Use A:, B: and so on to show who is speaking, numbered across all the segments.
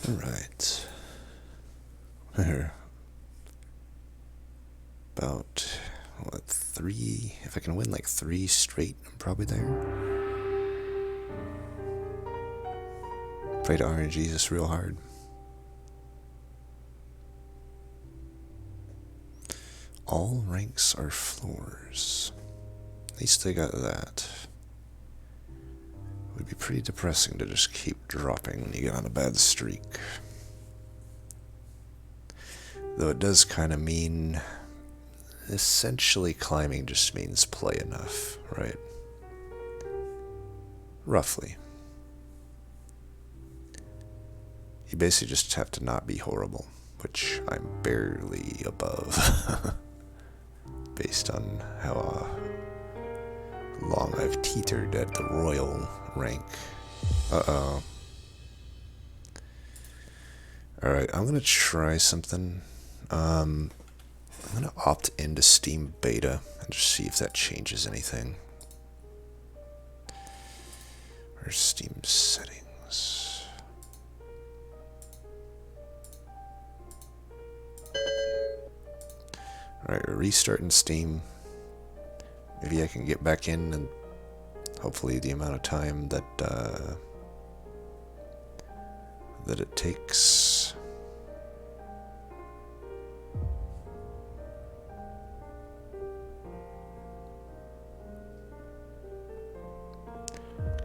A: Alright. We're about, what, 3? If I can win like 3 straight, I'm probably there. Played RNG just real hard. All ranks are floors. At least they got that. It would be pretty depressing to just keep dropping when you get on a bad streak. Though it does kind of mean, essentially climbing just means play enough, right? Roughly. You basically just have to not be horrible, which I'm barely above, based on how long I've teetered at the royal rank. Uh-oh. Alright, I'm gonna try something. I'm gonna opt into Steam Beta and just see if that changes anything. Where's Steam settings? Alright, we're restarting Steam. Maybe I can get back in and hopefully the amount of time that it takes.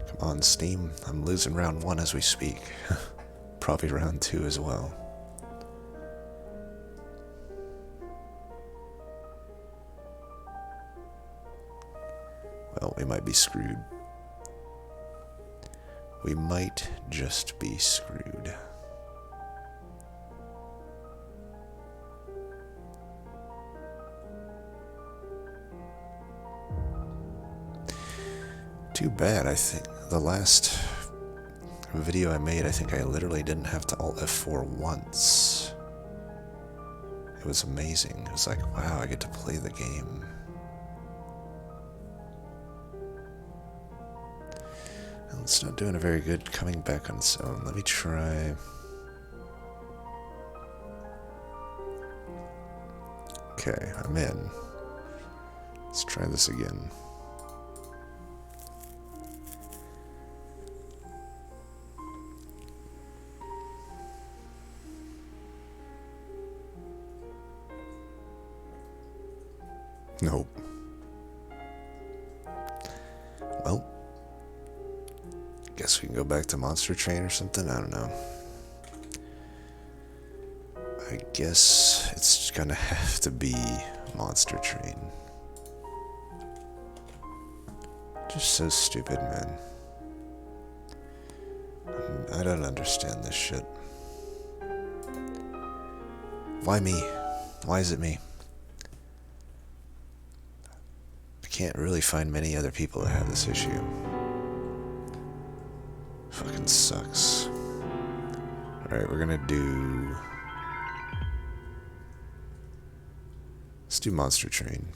A: Come on, Steam. I'm losing round 1 as we speak. Probably round 2 as well. Well, we might be screwed. We might just be screwed. Too bad, I think. The last video I made, I think I literally didn't have to Alt F4 once. It was amazing. It was like, wow, I get to play the game. Well, it's not doing a very good coming back on its own. Let me try. Okay, I'm in. Let's try this again. Nope. Well, guess we can go back to Monster Train or something. I don't know. I guess it's gonna have to be Monster Train. Just so stupid, man. I don't understand this shit. Why me? Why is it me? I can't really find many other people that have this issue. Fucking sucks. Alright, we're gonna do... Let's do Monster Train.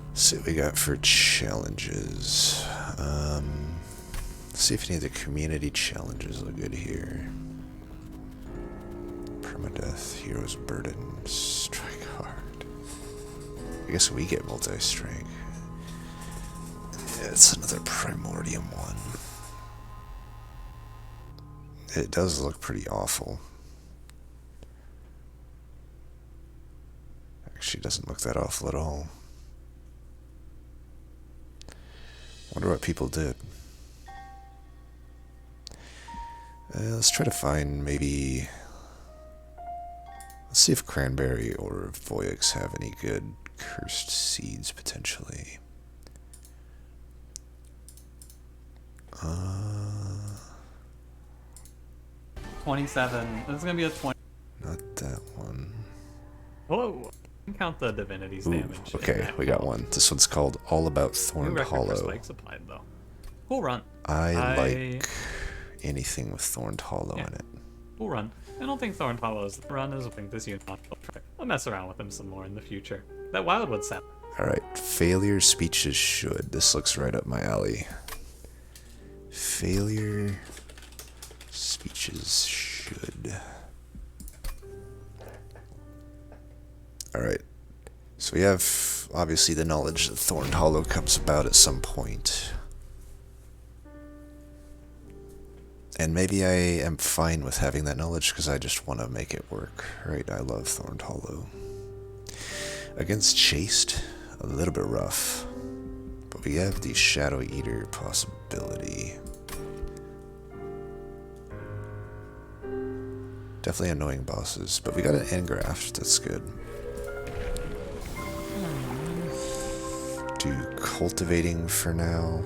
A: Let's see what we got for challenges. Let's see if any of the community challenges look good here. Permadeath, Hero's Burden, Strike Hard. I guess we get multi-strike. Yeah, it's another Primordium one. It does look pretty awful. Actually, doesn't look that awful at all. Wonder what people did. Let's try to find maybe... Let's see if Cranberry or Voyix have any good cursed seeds, potentially.
B: 27. This is gonna be a 20.
A: Not that one.
B: Whoa! Count the divinity's
A: Ooh,
B: damage.
A: okay, we got one. This one's called All About Thorned Hollow.
B: Spikes applied though. Cool run.
A: I like anything with Thorned Hollow in it.
B: Cool run. I don't think Thorned Hollow is the run is. I think this unit. I'll mess around with him some more in the future. That wildwood sound.
A: Alright, failure speeches should. This looks right up my alley. Failure speeches should. Alright. So we have, obviously, the knowledge that Thorned Hollow comes about at some point. And maybe I am fine with having that knowledge because I just want to make it work. Right, I love Thorned Hollow. Against Chaste, a little bit rough. But we have the Shadow Eater possibility. Definitely annoying bosses, but we got an engraft, that's good. Do cultivating for now.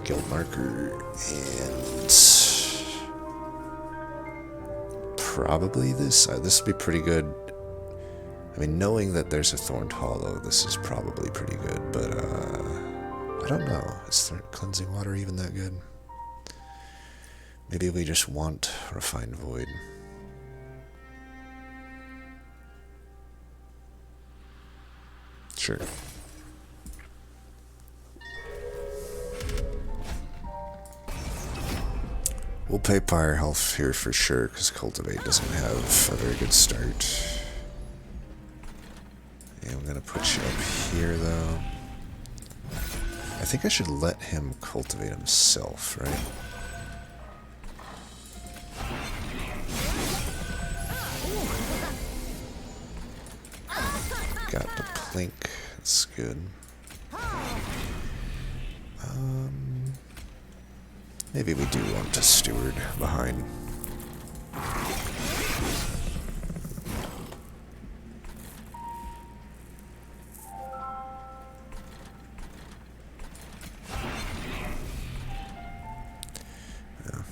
A: Guild marker and probably this. This would be pretty good. I mean, knowing that there's a Thorned Hollow, this is probably pretty good, but I don't know. Is cleansing water even that good? Maybe we just want Refined Void. Sure. We'll pay Pyre Health here for sure, because Cultivate doesn't have a very good start. Yeah, I'm going to put you up here, though. I think I should let him cultivate himself, right? Got the Plink. That's good. Maybe we do want a Steward behind.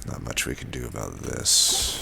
A: Not much we can do about this.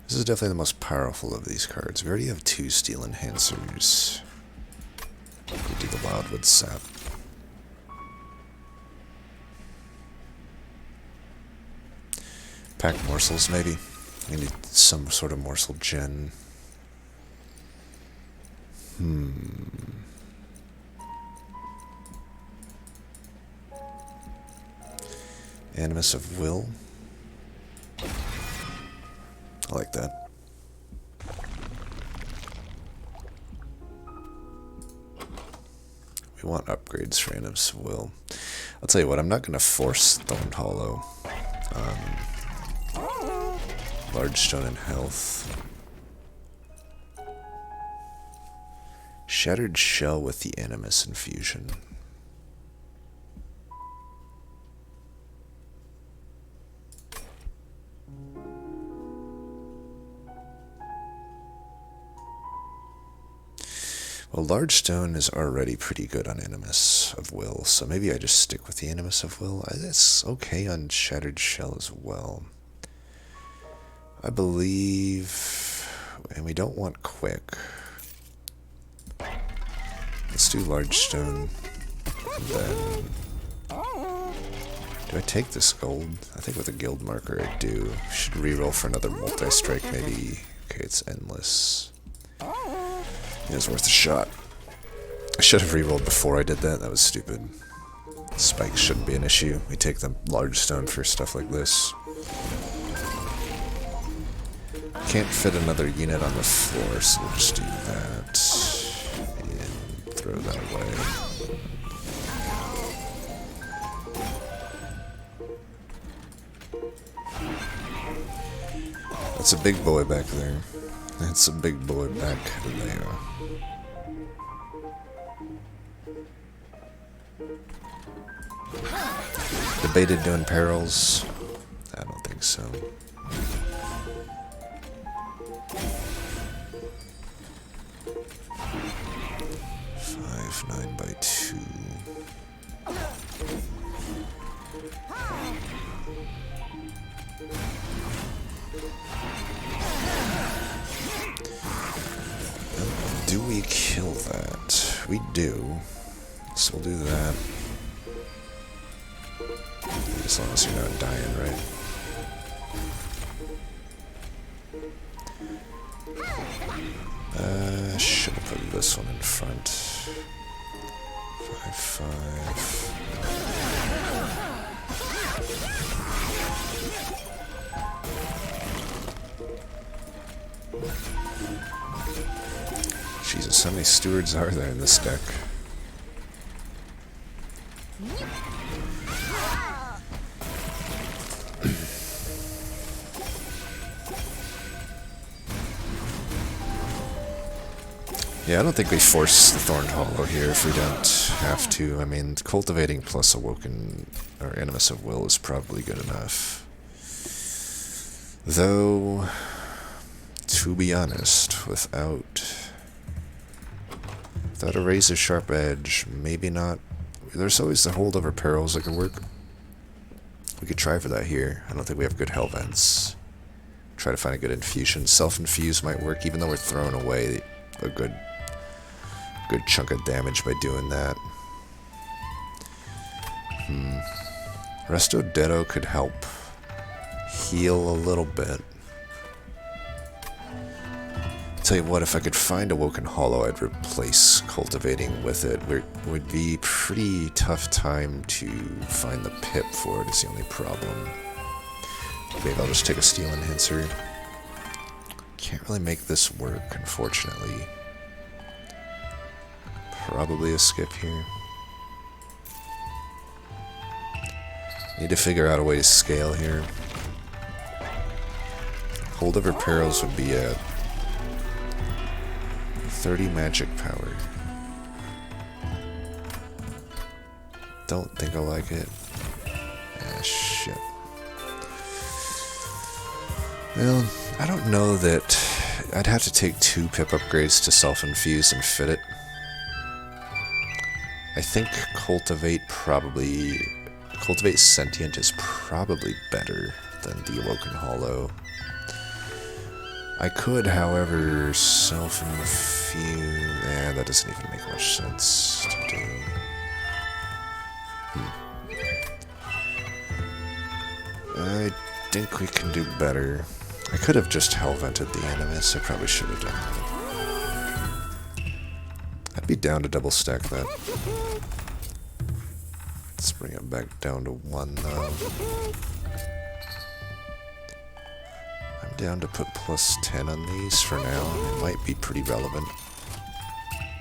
A: This is definitely the most powerful of these cards. We already have 2 Steel Enhancers. We do the Wildwood Sap. Pack morsels, maybe. We need some sort of morsel gen. Animus of Will. I like that. We want upgrades for Animus of Will. I'll tell you what, I'm not going to force Thorned Hollow. Large Stone and Health. Shattered Shell with the Animus Infusion. Well, Large Stone is already pretty good on Animus of Will, so maybe I just stick with the Animus of Will. It's okay on Shattered Shell as well. I believe... and we don't want Quick. Let's do Large Stone. And then... do I take this gold? I think with a guild marker I do. Should reroll for another multi-strike maybe. Okay, it's endless. It was worth a shot. I should have rerolled before I did that. That was stupid. Spikes shouldn't be an issue. We take the Large Stone for stuff like this. Can't fit another unit on the floor, so we'll just do that. And throw that away. That's a big boy back there. That's a big boy back there. Debated doing perils. I don't think so. 9 by 2. Do we kill that? We do. So we'll do that. As long as you're not dying, right? Should have put this one in front. 5, 5. Jesus, how many stewards are there in this deck? Yeah, I don't think we force the Thorned Hollow here if we don't have to. I mean, cultivating plus Awoken or Animus of Will is probably good enough. Though, to be honest, without a razor sharp edge, maybe not. There's always the Holdover Perils that could work. We could try for that here. I don't think we have good Hell Vents. Try to find a good infusion. Self-infuse might work, even though we're throwing away a good chunk of damage by doing that. Resto Dedo could help heal a little bit. Tell you what, if I could find Awoken Hollow, I'd replace cultivating with it. It would be a pretty tough time to find the pip for it, is the only problem. Maybe I'll just take a Steel Enhancer. Can't really make this work, unfortunately. Probably a skip here. Need to figure out a way to scale here. Holdover Perils would be at 30 magic power. Don't think I like it. Ah, shit. Well, I don't know that I'd have to take 2 pip upgrades to self-infuse and fit it. I think Cultivate Sentient is probably better than the Awoken Hollow. I could, however, self-infuse... that doesn't even make much sense to do. I think we can do better. I could have just Hell-Vented the Animus. I probably should have done that. I'd be down to double stack that. Let's bring it back down to 1, though. I'm down to put plus 10 on these for now. It might be pretty relevant.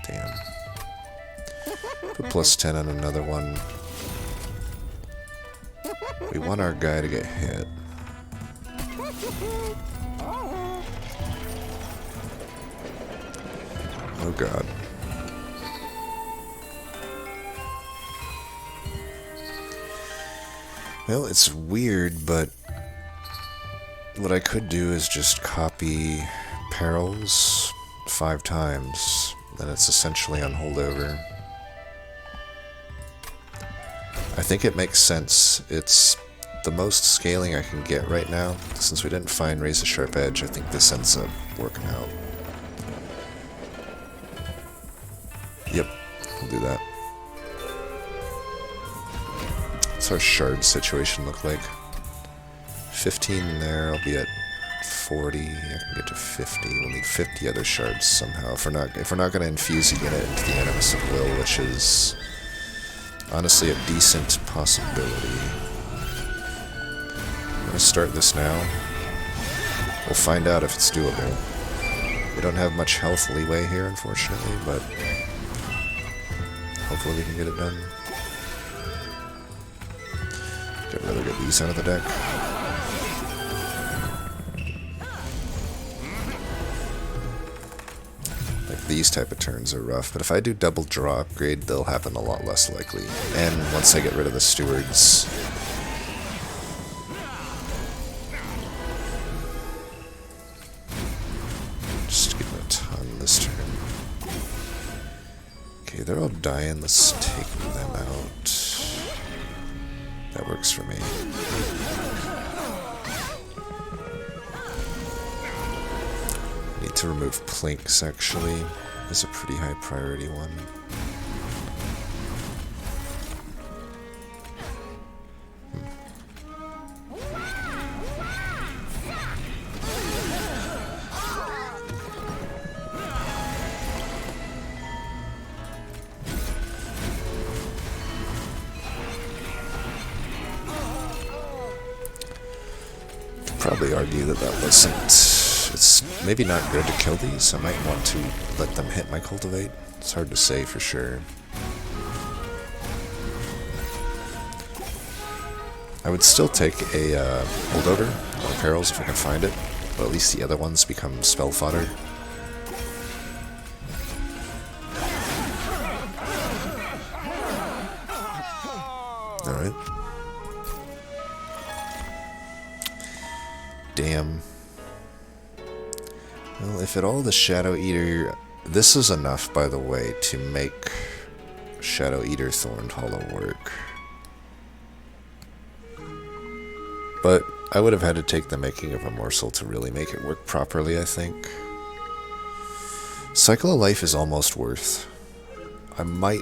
A: Damn. Put plus 10 on another one. We want our guy to get hit. Oh god. Well, it's weird, but what I could do is just copy Perils 5 times, then it's essentially on Holdover. I think it makes sense. It's the most scaling I can get right now. Since we didn't find Razor Sharp Edge, I think this ends up working out. Yep, we'll do that. What's our shard situation look like? 15 there, I'll be at 40, I can get to 50. We'll need 50 other shards somehow. If we're not gonna infuse again into the Animus of Will, which is honestly a decent possibility. I'm gonna start this now. We'll find out if it's doable. We don't have much health leeway here, unfortunately, but hopefully we can get it done. I'd rather get these out of the deck. these type of turns are rough, but if I do double draw upgrade, they'll happen a lot less likely. And once I get rid of the stewards, just getting a ton this turn. Okay, they're all dying. Let's take them out. That works for me. Need to remove plinks, actually. That's a pretty high priority one. Probably argue that that wasn't... It's maybe not good to kill these. I might want to let them hit my cultivate. It's hard to say for sure. I would still take a holdover on perils if I can find it, but at least the other ones become spell fodder. Alright. Damn. Well, if at all the Shadow Eater... This is enough, by the way, to make Shadow Eater Thorned Hollow work. But I would have had to take the Making of a Morsel to really make it work properly, I think. Cycle of Life is almost worth. I might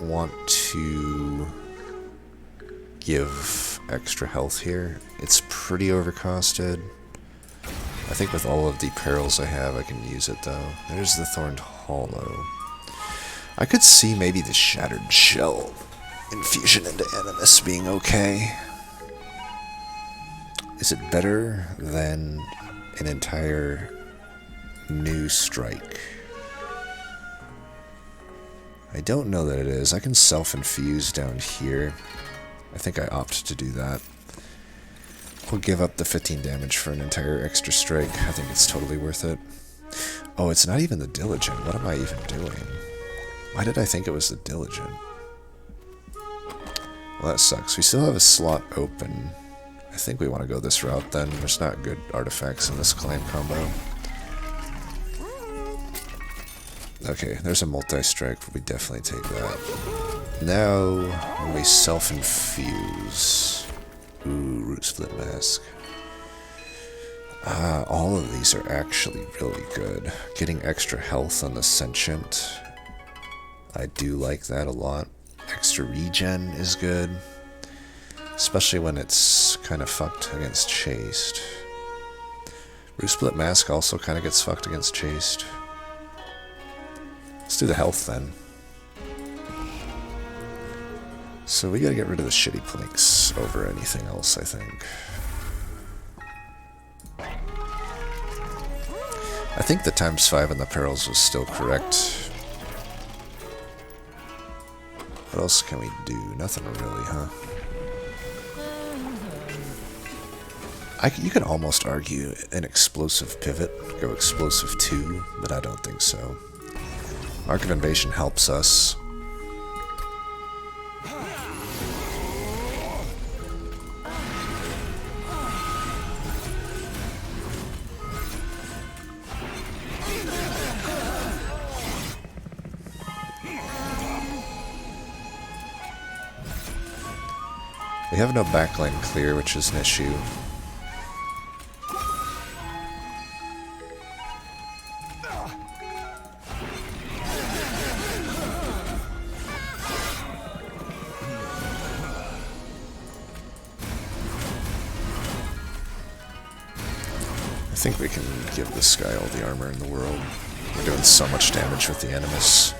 A: want to give extra health here. It's pretty overcosted. I think with all of the perils I have, I can use it though. There's the Thorned Hollow. I could see maybe the Shattered Shell infusion into Animus being okay. Is it better than an entire new strike? I don't know that it is. I can self-infuse down here. I think I opt to do that. We'll give up the 15 damage for an entire extra strike. I think it's totally worth it. Oh, it's not even the Diligent. What am I even doing? Why did I think it was the Diligent? Well, that sucks. We still have a slot open. I think we want to go this route then. There's not good artifacts in this clan combo. Okay, there's a multi-strike, but we definitely take that. Now, when we self-infuse... Ooh, Root Split Mask. All of these are actually really good. Getting extra health on the Sentient. I do like that a lot. Extra regen is good. Especially when it's kind of fucked against Chaste. Root Split Mask also kind of gets fucked against Chaste. Let's do the health then. So we gotta get rid of the shitty plinks over anything else, I think. I think the ×5 on the perils was still correct. What else can we do? Nothing really, huh? You could almost argue an explosive pivot, go explosive 2, but I don't think so. Arc of Invasion helps us. We have no backline clear, which is an issue. I think we can give this guy all the armor in the world. We're doing so much damage with the Animus.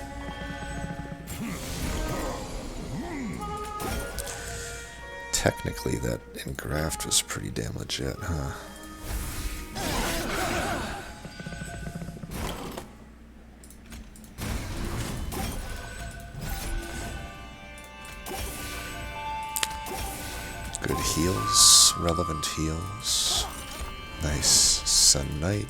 A: Technically, that engraft was pretty damn legit, huh? Good heals, relevant heals. Nice. Sun Knight.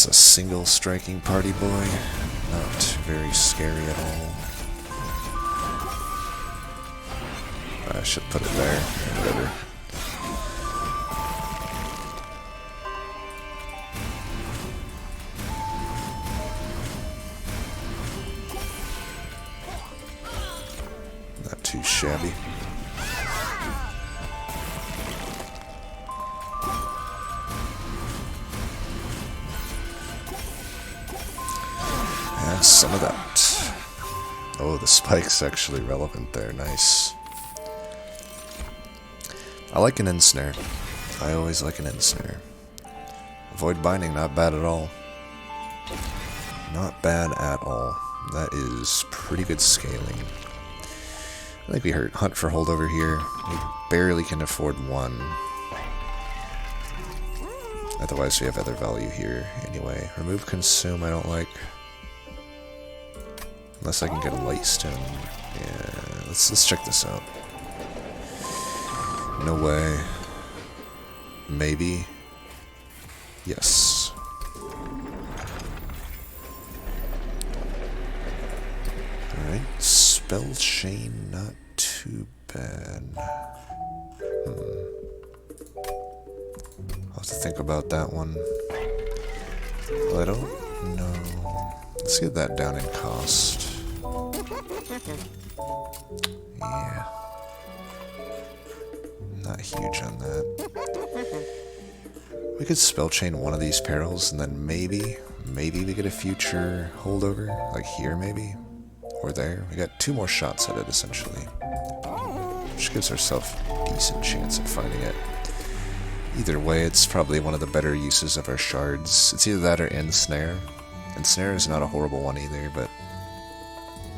A: That's a single striking party boy. Not very scary at all. I should put it there. Whatever. Not too shabby. And some of that. Oh, the spike's actually relevant there. Nice. I like an ensnare. I always like an ensnare. Avoid binding, not bad at all. Not bad at all. That is pretty good scaling. I think we hunt for holdover here. We barely can afford one. Otherwise we have other value here. Anyway, remove consume I don't like. Unless I can get a light stone. Yeah, let's check this out. No way. Maybe. Yes. Alright. Spell chain, not too bad. I'll have to think about that one. Well, I don't know. Let's get that down in cost. Yeah. Not huge on that. We could spell chain one of these perils and then maybe we get a future holdover, like here maybe, or there. We got 2 more shots at it essentially, which gives ourselves a decent chance at finding it. Either way, it's probably one of the better uses of our shards. It's either that or ensnare. Ensnare is not a horrible one either, but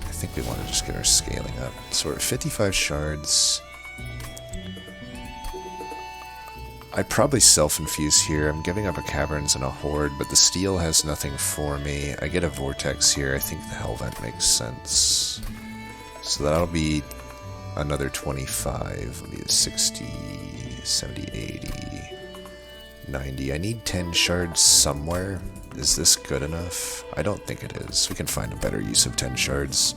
A: I think we want to just get our scaling up. So we're at 55 shards. I'd probably self-infuse here. I'm giving up a caverns and a horde, but the steel has nothing for me. I get a vortex here. I think the hell vent makes sense. So that'll be another 25. It'll be a 60, 70, 80, 90. I need 10 shards somewhere. Is this good enough? I don't think it is. We can find a better use of 10 shards.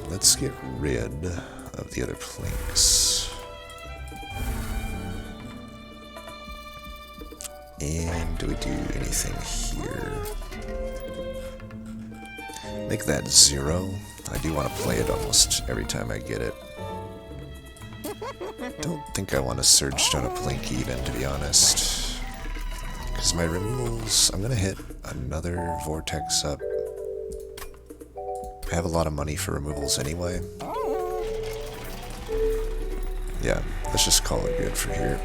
A: Let's get rid of the other planks. And do we do anything here? Make that 0. I do want to play it almost every time I get it. Don't think I want to surge stone a plink even, to be honest. Because my removals, I'm going to hit another vortex up. I have a lot of money for removals anyway. Yeah, let's just call it good for here.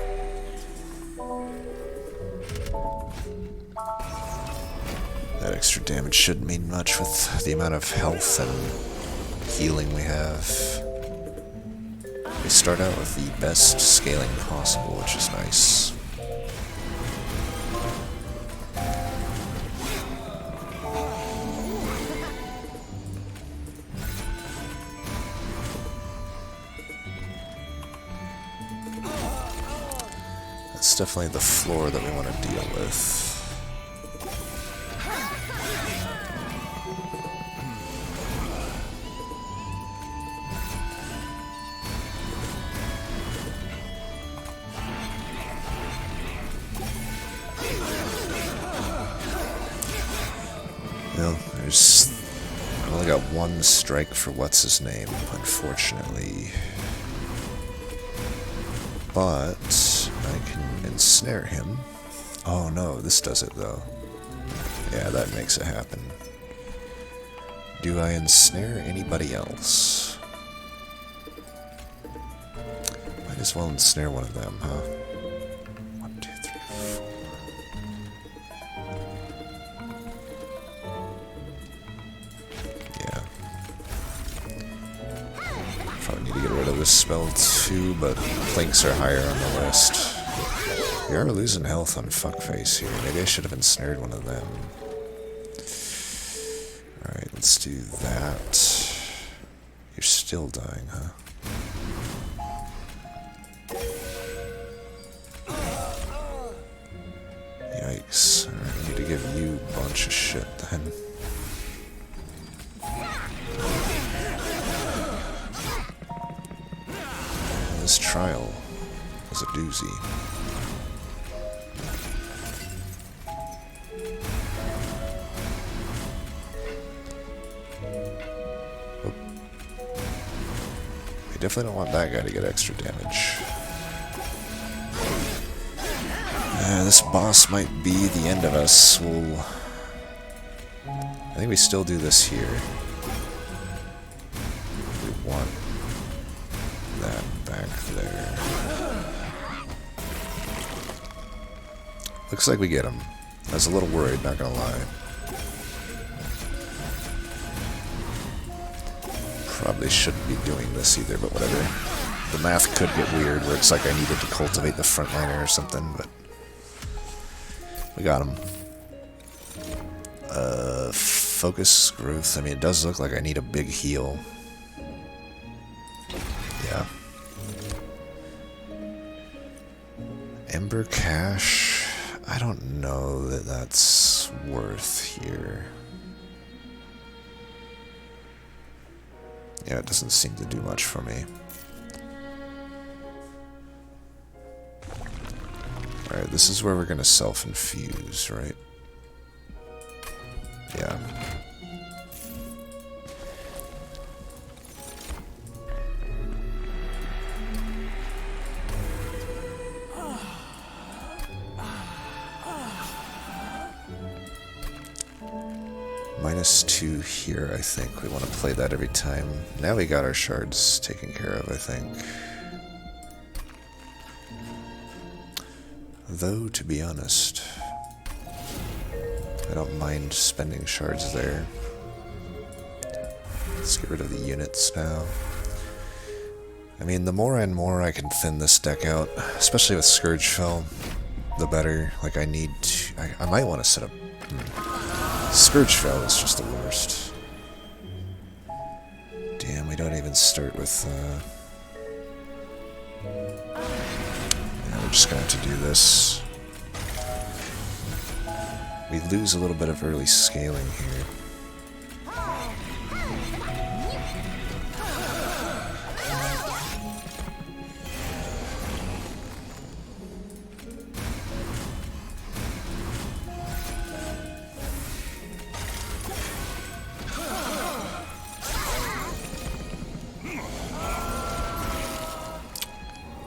A: That extra damage shouldn't mean much with the amount of health and healing we have. We start out with the best scaling possible, which is nice. That's definitely the floor that we want to deal with. Well, I've only got 1 strike for what's his name, unfortunately. But I can ensnare him. Oh no, this does it though. Yeah, that makes it happen. Do I ensnare anybody else? Might as well ensnare one of them, huh? 1, 2, 3, 4. Yeah. Probably need to get rid of this spell too, but planks are higher on the list. We are losing health on fuckface here. Maybe I should have ensnared one of them. Alright, let's do that. You're still dying, huh? Yeah, bunch of shit then. This trial was a doozy. Oh. We definitely don't want that guy to get extra damage. This boss might be the end of us. I think we still do this here. We want that back there. Looks like we get him. I was a little worried, not gonna lie. Probably shouldn't be doing this either, but whatever. The math could get weird, where it's like I needed to cultivate the frontliner or something, but we got him. Focus growth. I mean, it does look like I need a big heal. Yeah. Ember Cash. I don't know that that's worth here. Yeah, it doesn't seem to do much for me. Alright, this is where we're gonna self-infuse, right? Yeah. -2 here, I think. We want to play that every time. Now we got our shards taken care of, I think. Though, to be honest, I don't mind spending shards there. Let's get rid of the units now. I mean, the more and more I can thin this deck out, especially with Scourgefell, the better. Like, I need to... I might want to set up... Scourgefell is just the worst. Damn, we don't even start with... Yeah, we're just gonna have to do this. We lose a little bit of early scaling here.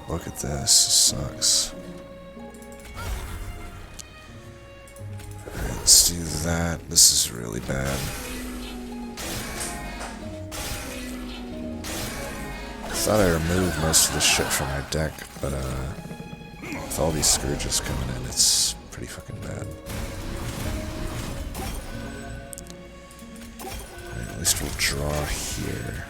A: Look at this, this sucks. Alright, let's do that. This is really bad. I thought I removed most of the shit from my deck, but with all these Scourges coming in, it's pretty fucking bad. Alright, at least we'll draw here.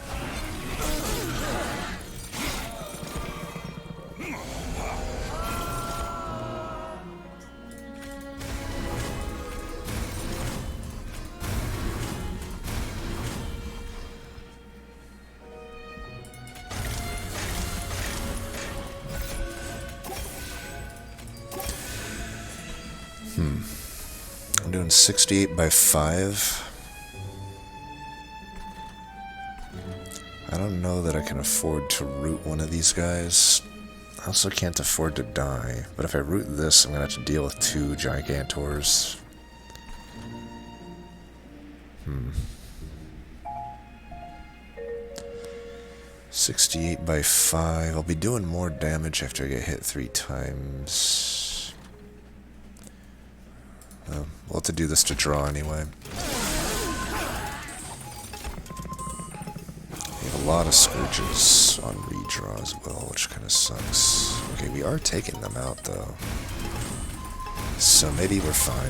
A: I'm doing 68 by 5. I don't know that I can afford to root one of these guys. I also can't afford to die. But if I root this, I'm going to have to deal with 2 Gigantors. 68 by 5. I'll be doing more damage after I get hit 3 times. We'll have to do this to draw anyway. We have a lot of Scourges on redraw as well, which kind of sucks. Okay, we are taking them out though. So maybe we're fine.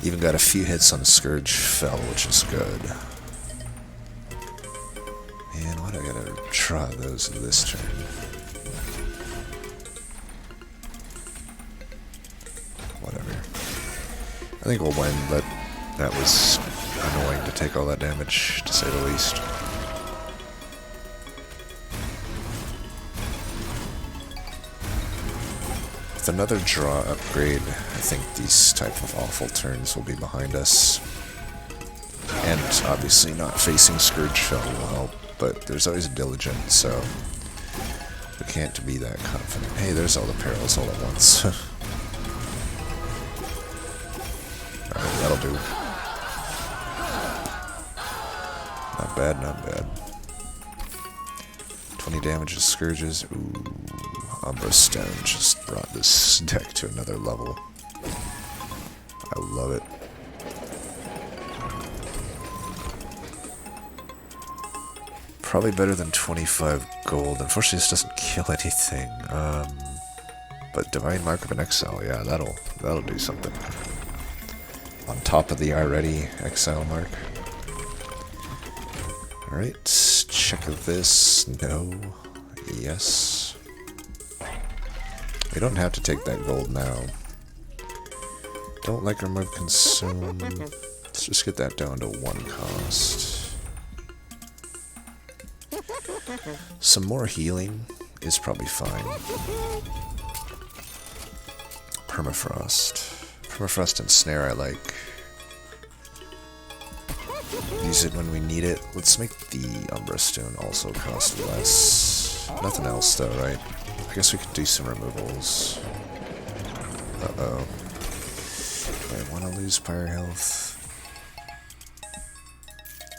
A: Even got a few hits on Scourgefell, which is good. Man, why do I gotta draw those this turn. Whatever. I think we'll win, but that was annoying to take all that damage, to say the least. With another draw upgrade, I think these type of awful turns will be behind us. And obviously not facing Scourgefell will help, but there's always Diligent, so we can't be that confident. Hey, there's all the perils all at once. Alright, that'll do. Not bad, not bad. 20 damage to Scourges. Ooh, Umbra Stone just brought this deck to another level. I love it. Probably better than 25 gold. Unfortunately, this doesn't kill anything. But Divine Mark of an Exile, yeah, that'll do something. On top of the already Exile Mark. Alright, check this. No. Yes. We don't have to take that gold now. Don't like remove consume. Let's just get that down to 1 cost. Some more healing is probably fine. Permafrost. Permafrost and Snare I like. Use it when we need it. Let's make the Umbra Stone also cost less. Nothing else though, right? I guess we could do some removals. Uh-oh. Do I want to lose Pyre Health?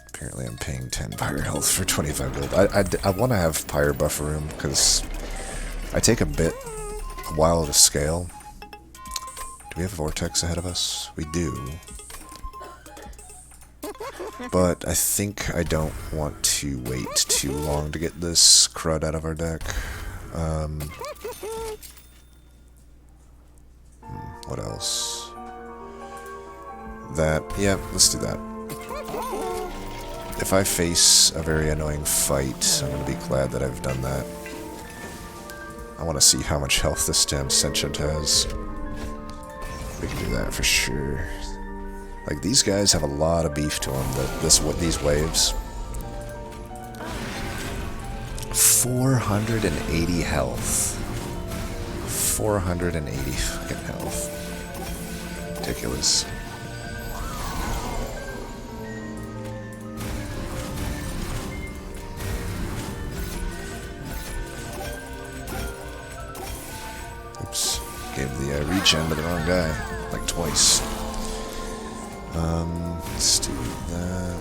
A: Apparently I'm paying 10 Pyre Health for 25 gold. I want to have Pyre Buffer Room, because I take a while to scale. Do we have Vortex ahead of us? We do. But I think I don't want to wait too long to get this crud out of our deck. What else? Yeah, let's do that. If I face a very annoying fight, I'm going to be glad that I've done that. I want to see how much health this damn Sentient has. We can do that for sure. Like, these guys have a lot of beef to them, these waves. 480 health. 480 fucking health. Ridiculous. Oops. Gave the regen to the wrong guy. Like twice. Let's do that.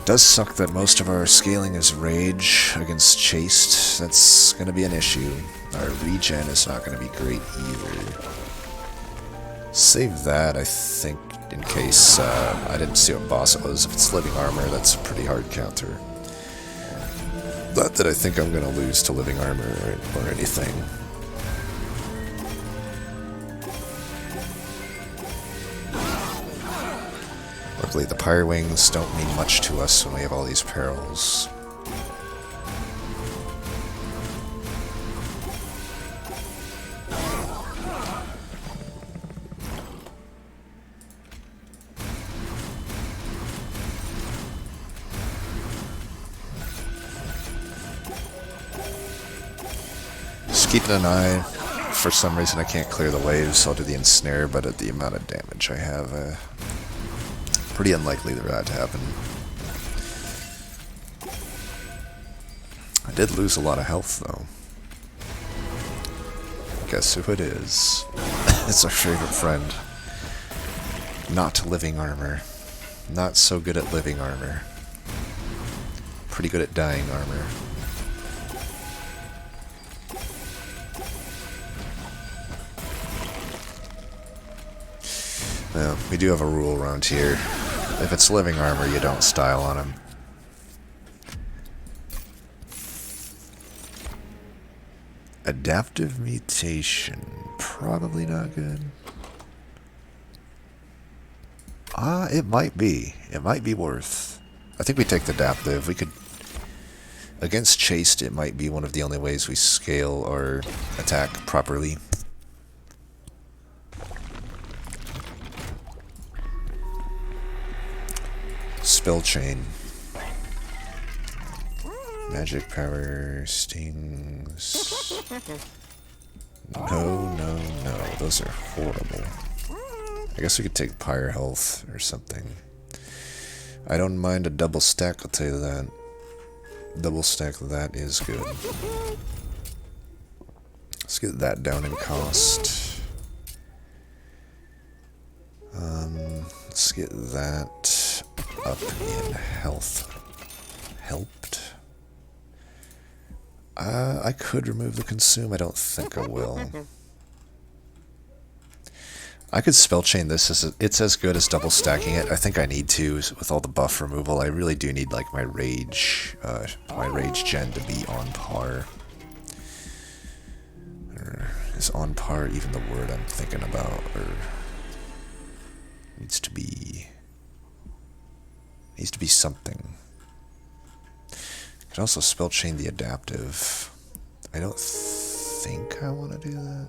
A: Does suck that most of our scaling is Rage against Chaste. That's gonna be an issue. Our regen is not gonna be great either. Save that, I think, in case I didn't see what boss it was. If it's Living Armor, that's a pretty hard counter. Not that I think I'm gonna lose to Living Armor or anything. Luckily, the Pyre Wings don't mean much to us when we have all these perils. Just keeping an eye. For some reason, I can't clear the waves, so I'll do the Ensnare, but at the amount of damage I have, pretty unlikely for that to happen. I did lose a lot of health, though. Guess who it is? It's our favorite friend. Not Living Armor. Not so good at Living Armor. Pretty good at Dying Armor. Well, we do have a rule around here. If it's Living Armor, you don't style on him. Adaptive Mutation. Probably not good. It might be. It might be worth. I think we take the adaptive. We could... Against Chased, it might be one of the only ways we scale our attack properly. Spell Chain. Magic power, stings... No. Those are horrible. I guess we could take Pyre Health or something. I don't mind a double stack, I'll tell you that. Double stack, that is good. Let's get that down in cost. Let's get that up in health. Helped. I could remove the consume. I don't think I will. I could spell chain this. It's as good as double stacking it. I think I need to with all the buff removal. I really do need like my rage gen to be on par. Or is on par even the word I'm thinking about? Or needs to be something. I can also spell chain the adaptive. I don't think I want to do that.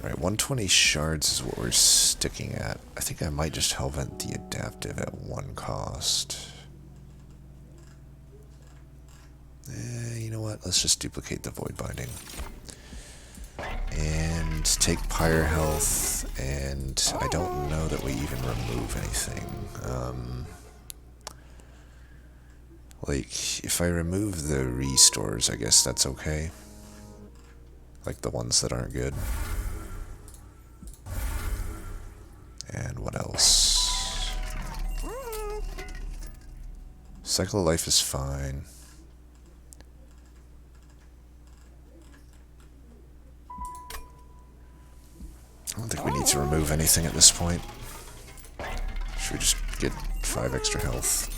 A: Alright, 120 shards is what we're sticking at. I think I might just Hellvent the adaptive at 1 cost. You know what? Let's just duplicate the Void Binding. And take Pyre Health, and I don't know that we even remove anything. Like, if I remove the restores, I guess that's okay. Like the ones that aren't good. And what else? Cycle of Life is fine. I don't think we need to remove anything at this point. Should we just get 5 extra health?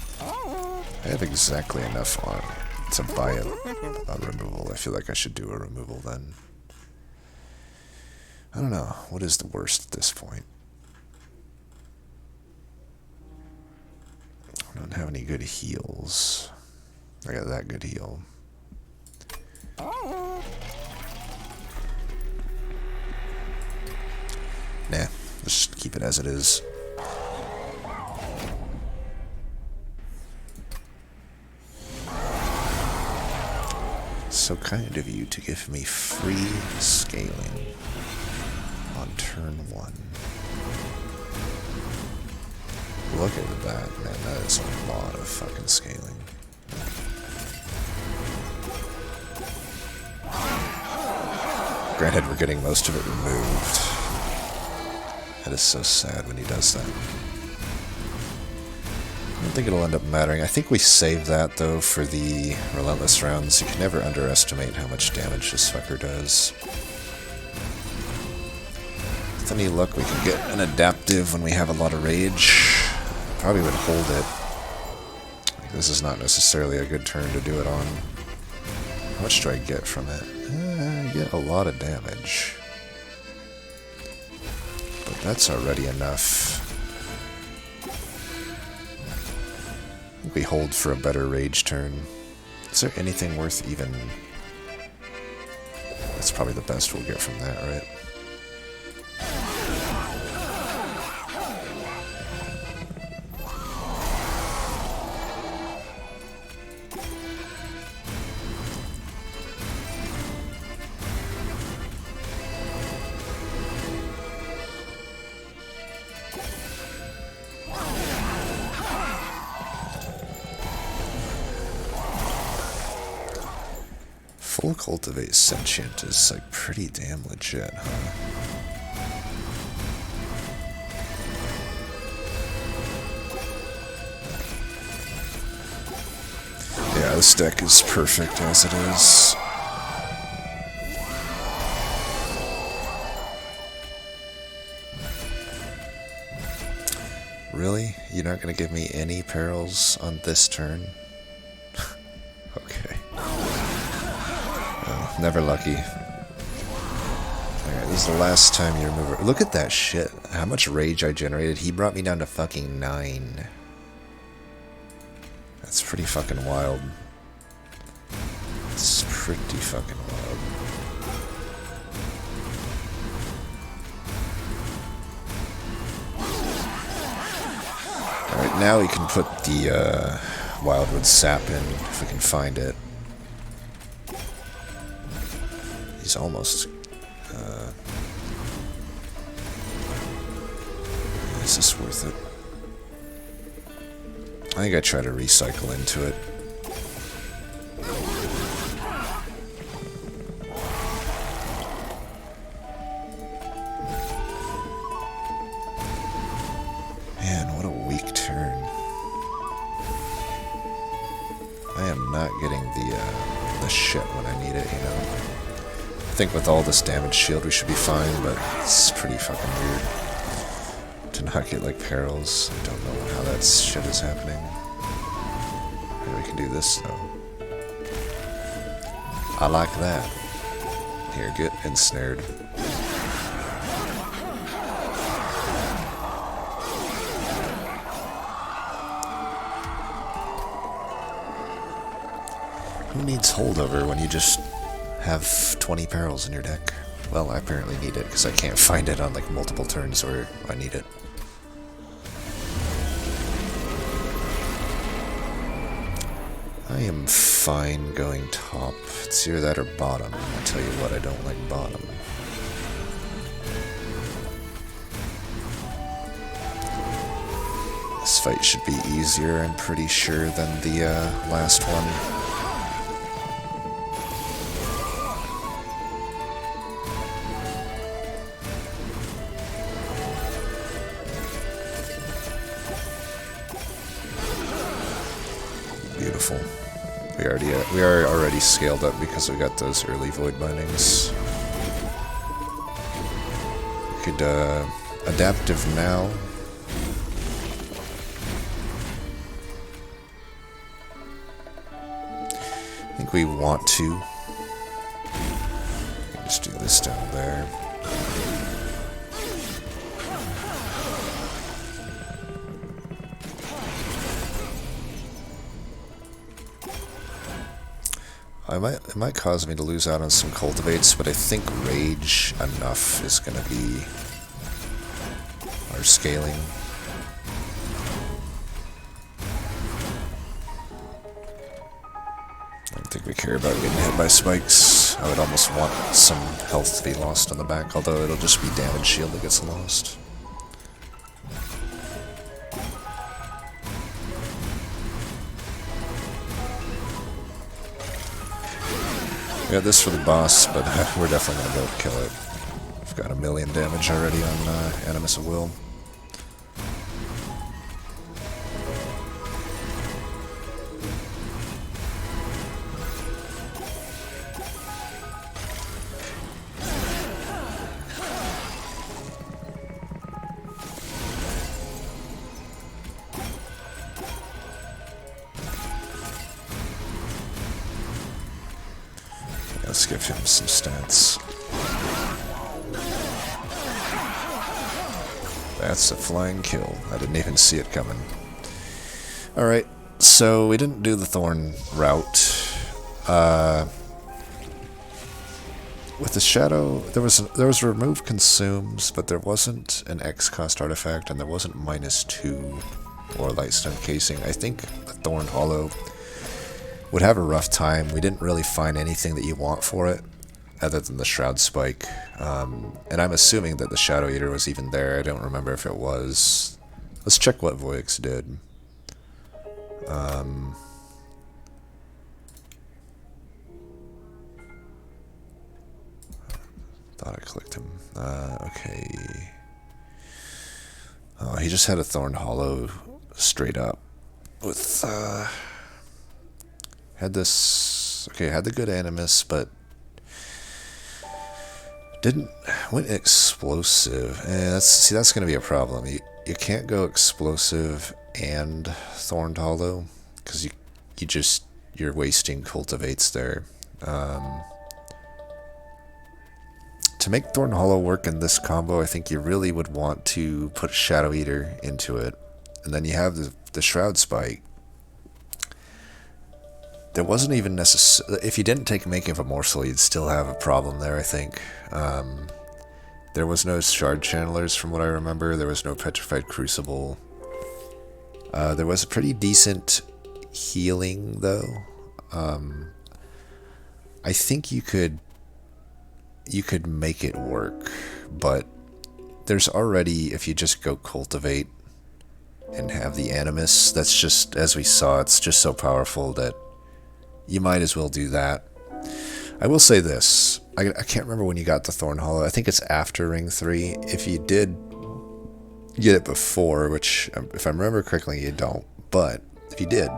A: I have exactly enough on to buy a removal. I feel like I should do a removal then. I don't know. What is the worst at this point? I don't have any good heals. I got that good heal. Nah, let's just keep it as it is. So kind of you to give me free scaling on turn 1. Look at that, man. That is a lot of fucking scaling. Granted, we're getting most of it removed. That is so sad when he does that. I don't think it'll end up mattering. I think we save that, though, for the Relentless rounds. You can never underestimate how much damage this fucker does. With any luck, we can get an adaptive when we have a lot of rage. Probably would hold it. Like, this is not necessarily a good turn to do it on. How much do I get from it? I get a lot of damage. But that's already enough. I think we hold for a better rage turn. Is there anything worth even... That's probably the best we'll get from that, right? Full Cultivate Sentient is like pretty damn legit, huh? Yeah, this deck is perfect as it is. Really? You're not gonna give me any perils on this turn? Okay. Never lucky. Alright, This is the last time you remove it. Look at that shit. How much rage I generated. He brought me down to fucking 9. That's pretty fucking wild. It's pretty fucking wild. Alright, now we can put the Wildwood Sap in, if we can find it. He's almost... is this worth it? I think I try to recycle into it. Man, what a weak turn. I am not getting the shit when I need it, you know. I think with all this damage shield we should be fine, but it's pretty fucking weird to not get like perils. I don't know how that shit is happening. Maybe we can do this though. I like that. Here, get ensnared. Who needs Holdover when you just have 20 perils in your deck? Well, I apparently need it because I can't find it on like multiple turns where I need it. I am fine going top. It's either that or bottom. I'll tell you what, I don't like bottom. This fight should be easier, I'm pretty sure, than the last one. Beautiful. We are already scaled up because we got those early void bindings. We could adaptive now. I think we want to. Just do this down there. It might cause me to lose out on some cultivates, but I think rage enough is going to be our scaling. I don't think we care about getting hit by spikes. I would almost want some health to be lost on the back, although it'll just be damage shield that gets lost. We got this for the boss, but we're definitely going to go kill it. We've got 1,000,000 damage already on Animus of Will. Let's give him some stats. That's a flying kill. I didn't even see it coming. Alright, so we didn't do the Thorn route. With the Shadow, there was remove consumes, but there wasn't an X cost artifact, and there wasn't -2 or Lightstone casing. I think the Thorn Hollow would have a rough time. We didn't really find anything that you want for it, other than the Shroud Spike. And I'm assuming that the Shadow Eater was even there. I don't remember if it was. Let's check what Voyix did. Thought I clicked him. Okay. Oh, he just had a Thorn Hollow straight up. With, had this... Okay, had the good Animus, but... Went explosive. That's gonna be a problem. You can't go explosive and Thorned Hollow, because you're wasting cultivates there. to make Thorn Hollow work in this combo, I think you really would want to put Shadow Eater into it. And then you have the Shroud Spike. There wasn't even necessary... If you didn't take Making of a Morsel, you'd still have a problem there, I think. There was no Shard Channelers from what I remember. There was no Petrified Crucible. There was a pretty decent healing, though. I think you could make it work, but there's already, if you just go Cultivate and have the Animus, that's just, as we saw, it's just so powerful that you might as well do that. I will say this, I can't remember when you got the Thorn Hollow. I think it's after Ring 3. If you did get it before, which, if I remember correctly, you don't, but if you did,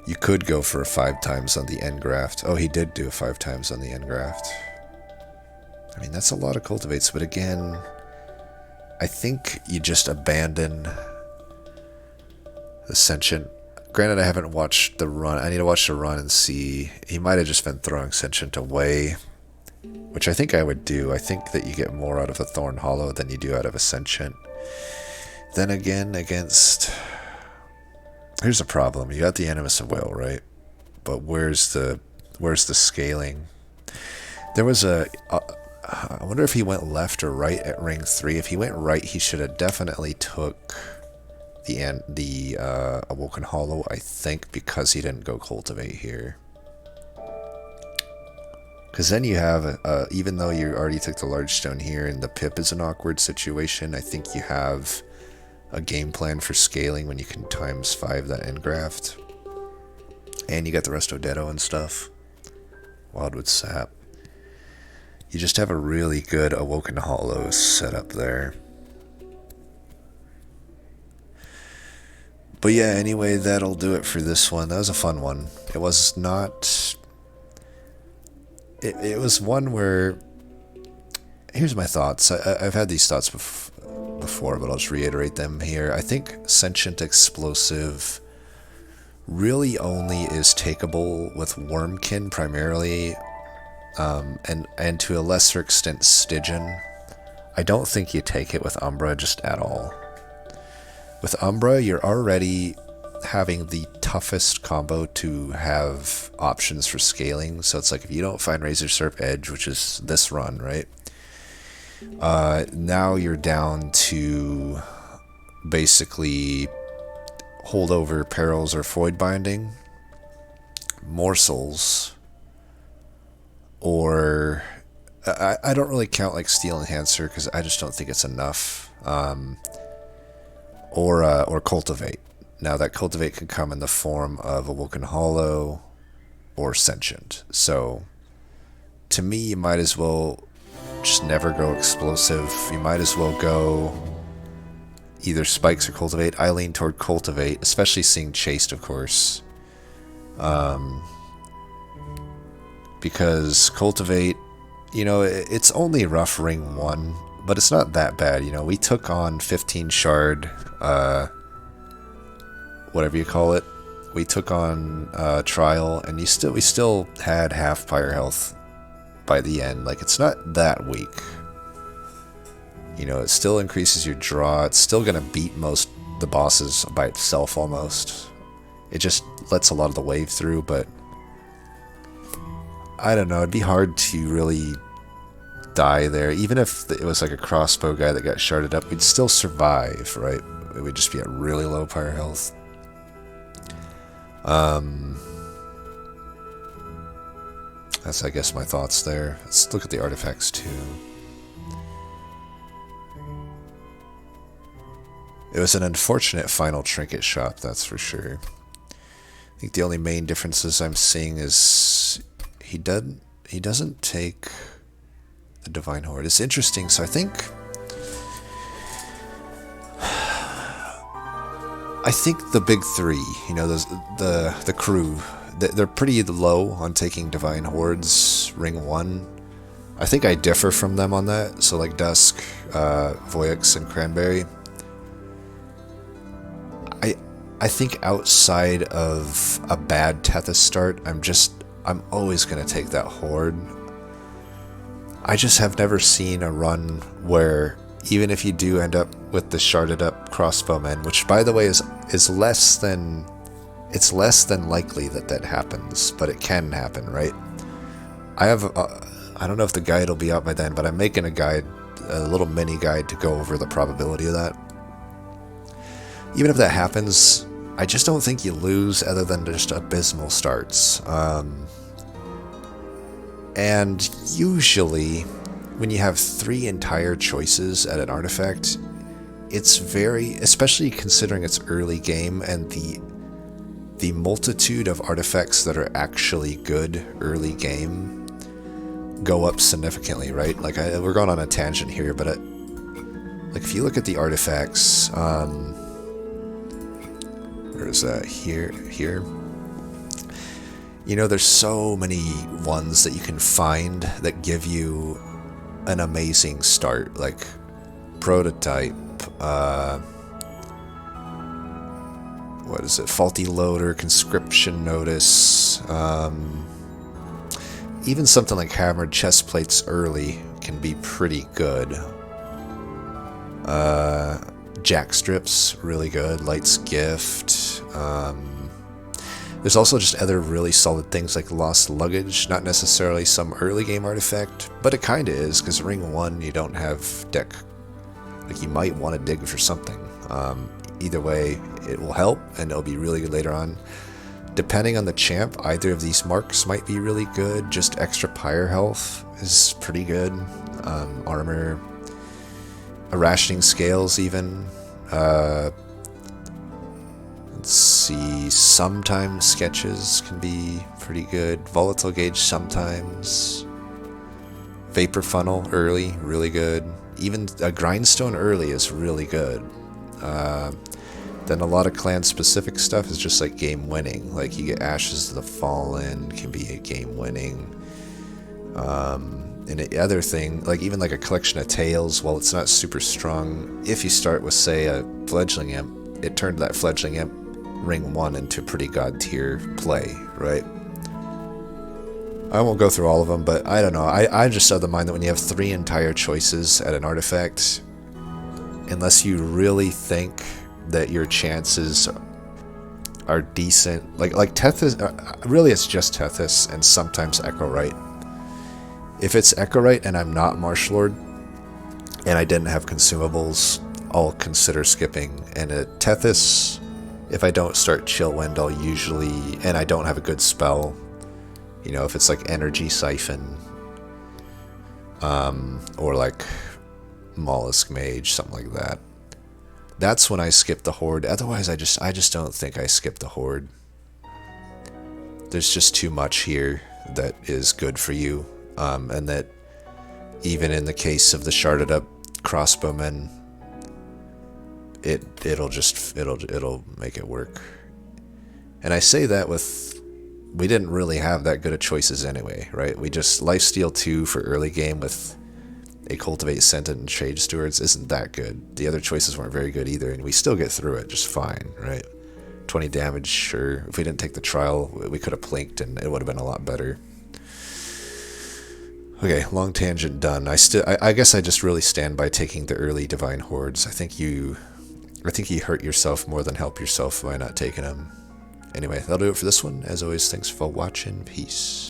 A: you could go for a 5 times on the Engraft. Oh, he did do a 5 times on the Engraft. I mean, that's a lot of Cultivates, but again, I think you just abandon the Sentient. Granted, I haven't watched the run. I need to watch the run and see. He might have just been throwing Sentient away, which I think I would do. I think that you get more out of a Thorn Hollow than you do out of a Sentient. Then again, against... Here's the problem. You got the Animus of Will, right? But where's the scaling? There was I wonder if he went left or right at Ring 3. If he went right, he should have definitely took the Awoken Hollow, I think, because he didn't go Cultivate here. Because then you have, even though you already took the Large Stone here and the Pip is an awkward situation, I think you have a game plan for scaling when you can times 5 that Engraft. And you got the Resto Dedo and stuff. Wildwood Sap. You just have a really good Awoken Hollow set up there. But yeah, anyway, that'll do it for this one. That was a fun one. It was not... It was one where... Here's my thoughts. I've had these thoughts before, but I'll just reiterate them here. I think Sentient Explosive really only is takeable with Wormkin primarily, and to a lesser extent Stygian. I don't think you take it with Umbra just at all. With Umbra, you're already having the toughest combo to have options for scaling, so it's like if you don't find Razor Serp Edge, which is this run, right? Now you're down to basically Holdover, Perils, or Void Binding, Morsels, or I don't really count like Steel Enhancer because I just don't think it's enough, or Cultivate. Now that Cultivate can come in the form of Awoken Hollow or Sentient. So to me, you might as well just never go Explosive. You might as well go either Spikes or Cultivate. I lean toward Cultivate, especially seeing Chased, of course. Because Cultivate, you know, it's only rough Ring 1, but it's not that bad. You know, we took on 15 Shard, whatever you call it. We took on Trial, and we still had half Fire Health by the end. Like, it's not that weak. You know, it still increases your draw. It's still gonna beat most the bosses by itself almost. It just lets a lot of the wave through, but I don't know, it'd be hard to really die there. Even if it was like a crossbow guy that got sharded up, we'd still survive, right? It would just be at really low fire health. That's, I guess, my thoughts there. Let's look at the artifacts too. It was an unfortunate final trinket shop, that's for sure. I think the only main differences I'm seeing is he doesn't take the Divine Horde. It's interesting. So I think the big three, you know, the crew, they're pretty low on taking Divine Hordes Ring 1. I think I differ from them on that. So like Dusk, Voyix, and Cranberry. I think outside of a bad Tethys start, I'm always going to take that Horde. I just have never seen a run where even if you do end up with the sharded up crossbowmen, which by the way is less than, it's less than likely that that happens, but it can happen, right? I have I don't know if the guide will be out by then, but I'm making a guide, a little mini guide to go over the probability of that. Even if that happens, I just don't think you lose other than just abysmal starts. And usually, when you have 3 entire choices at an artifact, it's very, especially considering it's early game and the multitude of artifacts that are actually good early game go up significantly, right? Like, we're going on a tangent here, but like if you look at the artifacts, there's here. You know, there's so many ones that you can find that give you an amazing start, like prototype, what is it, faulty loader, conscription notice, even something like hammered chest plates early can be pretty good. Jack strips, really good. Light's gift. There's also just other really solid things like lost luggage, not necessarily some early game artifact, but it kinda is, because ring 1 you don't have deck. Like, you might want to dig for something. Either way, it will help, and it'll be really good later on. Depending on the champ, either of these marks might be really good. Just extra pyre health is pretty good. Armor, rationing scales even. Let's see, sometimes sketches can be pretty good. Volatile gauge sometimes. Vapor funnel early, really good. Even a grindstone early is really good. Then a lot of clan specific stuff is just like game winning. Like you get Ashes of the Fallen can be a game winning. And the other thing, like even like a collection of tales, while it's not super strong, if you start with say a fledgling imp, it turned that fledgling imp ring 1 into pretty god tier play, right? I won't go through all of them, but I don't know. I just of the mind that when you have 3 entire choices at an artifact, unless you really think that your chances are decent, like Tethys, really it's just Tethys and sometimes Echo Right. If it's Echo Right and I'm not Martial Lord and I didn't have consumables, I'll consider skipping. And at Tethys, if I don't start Chill Wind, I'll usually, and I don't have a good spell, you know, if it's like Energy Siphon, or like Mollusk Mage, something like that, that's when I skip the Horde. Otherwise, I just don't think I skip the Horde. There's just too much here that is good for you, and that even in the case of the sharded up crossbowmen, it'll make it work. And I say that with, we didn't really have that good of choices anyway, right? We just, Lifesteal 2 for early game with a Cultivate Sentient and Trade Stewards isn't that good. The other choices weren't very good either, and we still get through it just fine, right? 20 damage, sure. If we didn't take the trial, we could have plinked and it would have been a lot better. Okay, long tangent done. I guess I just really stand by taking the early Divine Hordes. I think you hurt yourself more than help yourself by not taking them. Anyway, that'll do it for this one. As always, thanks for watching. Peace.